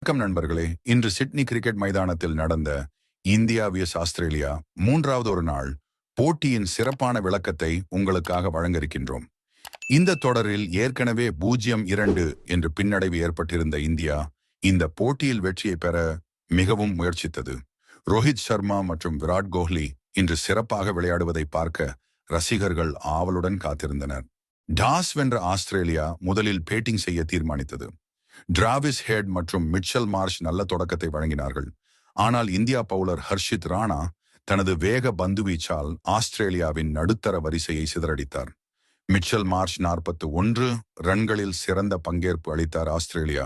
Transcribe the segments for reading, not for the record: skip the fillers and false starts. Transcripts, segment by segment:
வணக்கம் நண்பர்களே. இன்று சிட்னி கிரிக்கெட் மைதானத்தில் நடந்த இந்தியா வியஸ் ஆஸ்திரேலியா மூன்றாவது ஒரு நாள் போட்டியின் சிறப்பான விளக்கத்தை உங்களுக்காக வழங்க இருக்கின்றோம். இந்த தொடரில் ஏற்கனவே 0-2 என்று பின்னடைவு ஏற்பட்டிருந்த இந்தியா இந்த போட்டியில் வெற்றியை பெற மிகவும் முயற்சித்தது. ரோஹித் சர்மா மற்றும் விராட் கோஹ்லி இன்று சிறப்பாக விளையாடுவதை பார்க்க ரசிகர்கள் ஆவலுடன் காத்திருந்தனர். டாஸ் வென்ற ஆஸ்திரேலியா முதலில் பேட்டிங் செய்ய தீர்மானித்தது. டிராவிஸ் ஹெட் மற்றும் மிச்சல் மார்ஷ் நல்ல தொடக்கத்தை வழங்கினார்கள். ஆனால் இந்தியா பவுலர் ஹர்ஷித் ராணா தனது வேக பந்துவீச்சால் ஆஸ்திரேலியாவின் நடுத்தர வரிசையை சிதறடித்தார். மிச்சல் மார்ஷ் 41 ரன்களில் சிறந்த பங்கேற்பு அளித்தார். ஆஸ்திரேலியா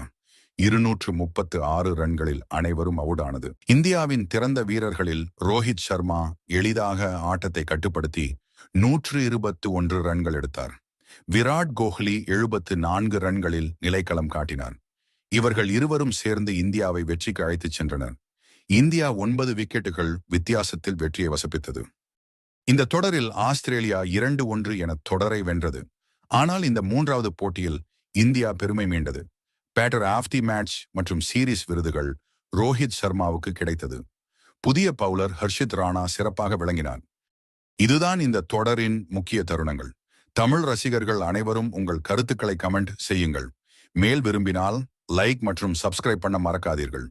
236 ரன்களில் அனைவரும் அவுட் ஆனது. இந்தியாவின் திறந்த வீரர்களில் ரோஹித் சர்மா எளிதாக ஆட்டத்தை கட்டுப்படுத்தி 121 ரன்கள் எடுத்தார். விராட் கோஹ்லி 74 ரன்களில் நிலைக்களம் காட்டினார். இவர்கள் இருவரும் சேர்ந்து இந்தியாவை வெற்றிக்கு அழைத்துச் சென்றனர். இந்தியா 9 விக்கெட்டுகள் வித்தியாசத்தில் வெற்றியை வசப்பித்தது. இந்த தொடரில் ஆஸ்திரேலியா 2-1 என தொடரை வென்றது. ஆனால் இந்த மூன்றாவது போட்டியில் இந்தியா பெருமை மீண்டது. பேட்டர் ஆஃப் தி மேட்ச் மற்றும் சீரீஸ் விருதுகள் ரோஹித் சர்மாவுக்கு கிடைத்தது. புதிய பவுலர் ஹர்ஷித் ராணா சிறப்பாக விளங்கினார். இதுதான் இந்த தொடரின் முக்கிய தருணங்கள். தமிழ் ரசிகர்கள் அனைவரும் உங்கள் கருத்துக்களை கமெண்ட் செய்யுங்கள். மேல் விரும்பினால் லைக் மற்றும் சப்ஸ்கிரைப் பண்ண மறக்காதீர்கள்.